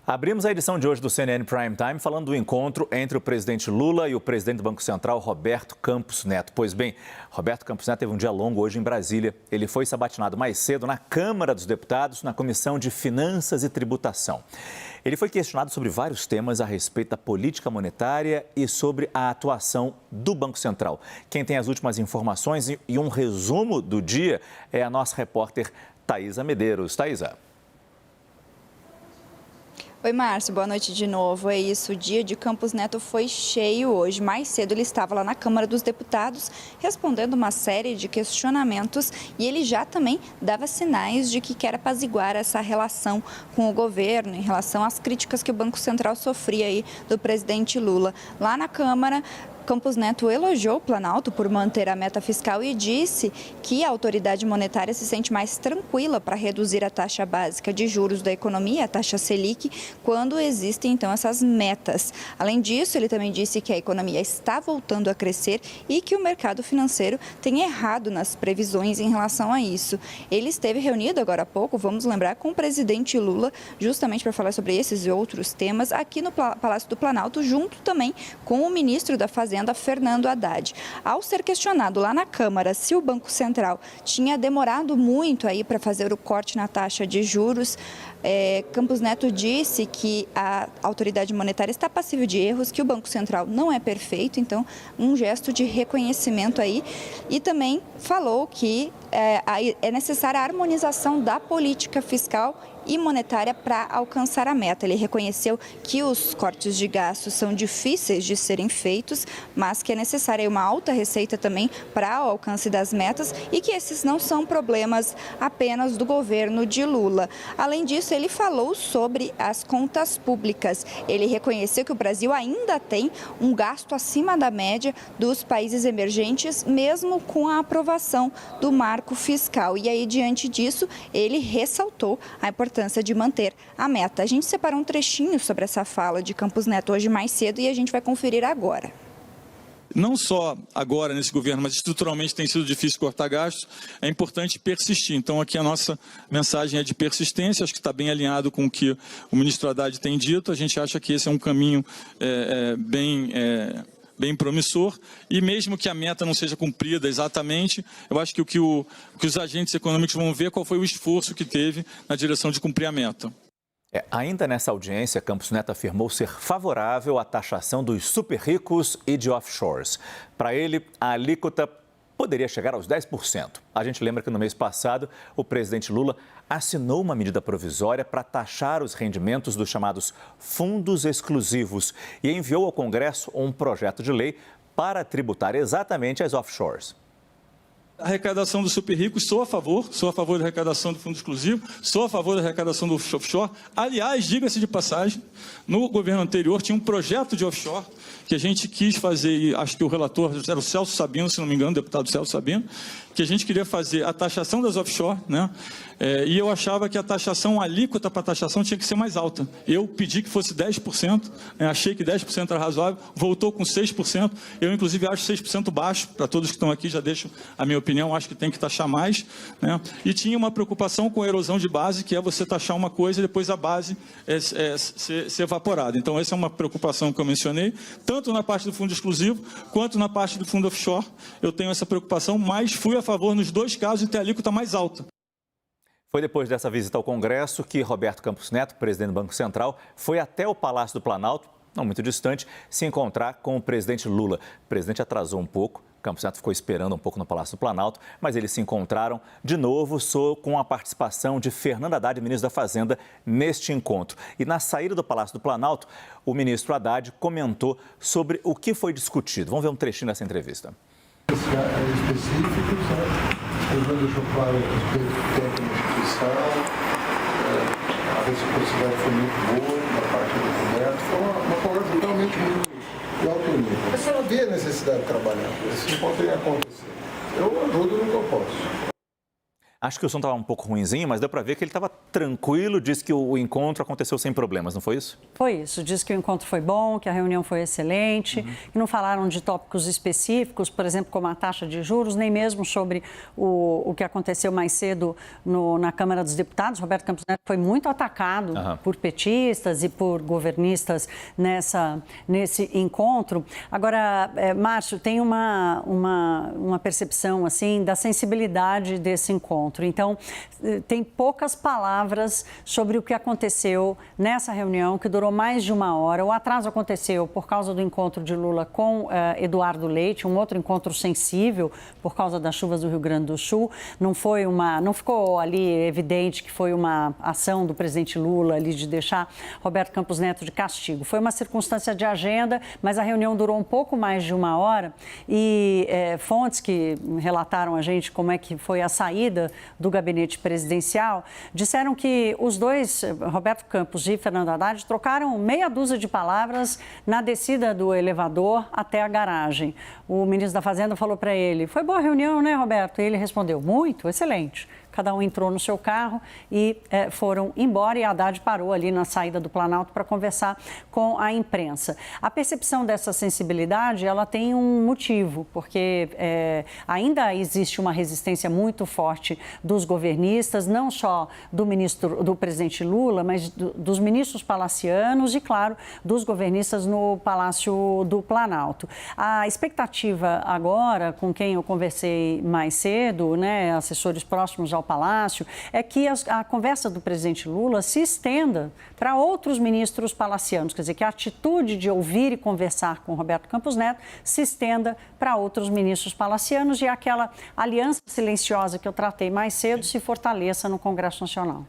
Abrimos a edição de hoje do CNN Prime Time falando do encontro entre o presidente Lula e o presidente do Banco Central, Roberto Campos Neto. Pois bem, Roberto Campos Neto teve um dia longo hoje em Brasília. Ele foi sabatinado mais cedo na Câmara dos Deputados, na Comissão de Finanças e Tributação. Ele foi questionado sobre vários temas a respeito da política monetária e sobre a atuação do Banco Central. Quem tem as últimas informações e um resumo do dia é a nossa repórter Thaisa Medeiros. Thaisa. Oi, Márcio, boa noite de novo. É isso, o dia de Campos Neto foi cheio hoje. Mais cedo ele estava lá na Câmara dos Deputados respondendo uma série de questionamentos e ele já também dava sinais de que quer apaziguar essa relação com o governo em relação às críticas que o Banco Central sofria aí do presidente Lula. Lá na Câmara, Campos Neto elogiou o Planalto por manter a meta fiscal e disse que a autoridade monetária se sente mais tranquila para reduzir a taxa básica de juros da economia, a taxa Selic, quando existem então essas metas. Além disso, ele também disse que a economia está voltando a crescer e que o mercado financeiro tem errado nas previsões em relação a isso. Ele esteve reunido agora há pouco, vamos lembrar, com o presidente Lula, justamente para falar sobre esses e outros temas, aqui no Palácio do Planalto, junto também com o ministro da Fazenda, Fernando Haddad. Ao ser questionado lá na Câmara se o Banco Central tinha demorado muito aí para fazer o corte na taxa de juros, Campos Neto disse que a autoridade monetária está passível de erros, que o Banco Central não é perfeito, então um gesto de reconhecimento aí, e também falou que é necessária a harmonização da política fiscal e monetária para alcançar a meta. Ele reconheceu que os cortes de gastos são difíceis de serem feitos, mas que é necessária uma alta receita também para o alcance das metas e que esses não são problemas apenas do governo de Lula. Além disso, ele falou sobre as contas públicas. Ele reconheceu que o Brasil ainda tem um gasto acima da média dos países emergentes, mesmo com a aprovação do marco fiscal. E aí, diante disso, ele ressaltou a importância de manter a meta. A gente separou um trechinho sobre essa fala de Campos Neto hoje mais cedo e a gente vai conferir agora. Não só agora nesse governo, mas estruturalmente tem sido difícil cortar gastos, é importante persistir. Então aqui a nossa mensagem é de persistência, acho que está bem alinhado com o que o ministro Haddad tem dito. A gente acha que esse é um caminho bem promissor, e mesmo que a meta não seja cumprida exatamente, eu acho que o que os agentes econômicos vão ver qual foi o esforço que teve na direção de cumprir a meta. Ainda nessa audiência, Campos Neto afirmou ser favorável à taxação dos super ricos e de offshores. Para ele, a alíquota poderia chegar aos 10%. A gente lembra que no mês passado, o presidente Lula assinou uma medida provisória para taxar os rendimentos dos chamados fundos exclusivos e enviou ao Congresso um projeto de lei para tributar exatamente as offshores. A arrecadação dos super ricos, sou a favor da arrecadação do fundo exclusivo, sou a favor da arrecadação do offshore. Aliás, diga-se de passagem, no governo anterior tinha um projeto de offshore que a gente quis fazer, e acho que o relator era o Celso Sabino, se não me engano, o deputado Celso Sabino, que a gente queria fazer a taxação das offshore, né? E eu achava que a taxação, a alíquota para taxação tinha que ser mais alta. Eu pedi que fosse 10%, achei que 10% era razoável, voltou com 6%. Eu, inclusive, acho 6% baixo, para todos que estão aqui, já deixo a minha opinião, acho que tem que taxar mais, né? E tinha uma preocupação com a erosão de base, que é você taxar uma coisa e depois a base ser evaporada. Então, essa é uma preocupação que eu mencionei, tanto na parte do fundo exclusivo, quanto na parte do fundo offshore. Eu tenho essa preocupação, mas fui a favor nos dois casos de ter a alíquota mais alta. Foi depois dessa visita ao Congresso que Roberto Campos Neto, presidente do Banco Central, foi até o Palácio do Planalto, não muito distante, se encontrar com o presidente Lula. O presidente atrasou um pouco, Campos Neto ficou esperando um pouco no Palácio do Planalto, mas eles se encontraram de novo com a participação de Fernando Haddad, ministro da Fazenda, neste encontro. E na saída do Palácio do Planalto, o ministro Haddad comentou sobre o que foi discutido. Vamos ver um trechinho dessa entrevista. Específicos, ele já deixou claro a respeito do técnico fiscal, a reciprocidade foi muito boa da parte do Roberto, foi uma conversa realmente muito de alto nível. Mas se ela vê a necessidade de trabalhar, isso não pode acontecer. Eu ajudo no que eu posso. Acho que o som estava um pouco ruinzinho, mas deu para ver que ele estava tranquilo, disse que o encontro aconteceu sem problemas, não foi isso? Foi isso, disse que o encontro foi bom, que a reunião foi excelente, que não falaram de tópicos específicos, por exemplo, como a taxa de juros, nem mesmo sobre o que aconteceu mais cedo na Câmara dos Deputados. Roberto Campos Neto foi muito atacado por petistas e por governistas nesse encontro. Agora, Márcio, tem uma percepção assim da sensibilidade desse encontro. Então, tem poucas palavras sobre o que aconteceu nessa reunião, que durou mais de uma hora. O atraso aconteceu por causa do encontro de Lula com Eduardo Leite, um outro encontro sensível por causa das chuvas do Rio Grande do Sul. Não ficou ali evidente que foi uma ação do presidente Lula ali de deixar Roberto Campos Neto de castigo. Foi uma circunstância de agenda, mas a reunião durou um pouco mais de uma hora e fontes que relataram a gente como é que foi a saída do gabinete presidencial, disseram que os dois, Roberto Campos e Fernando Haddad, trocaram meia dúzia de palavras na descida do elevador até a garagem. O ministro da Fazenda falou para ele: foi boa a reunião, né, Roberto? E ele respondeu: muito, excelente. Cada um entrou no seu carro e foram embora, e Haddad parou ali na saída do Planalto para conversar com a imprensa. A percepção dessa sensibilidade, ela tem um motivo, porque ainda existe uma resistência muito forte dos governistas, não só do presidente Lula, mas dos ministros palacianos e, claro, dos governistas no Palácio do Planalto. A expectativa agora, com quem eu conversei mais cedo, né, assessores próximos ao Palácio, é que a conversa do presidente Lula se estenda para outros ministros palacianos, quer dizer, que a atitude de ouvir e conversar com Roberto Campos Neto se estenda para outros ministros palacianos e aquela aliança silenciosa que eu tratei mais cedo se fortaleça no Congresso Nacional.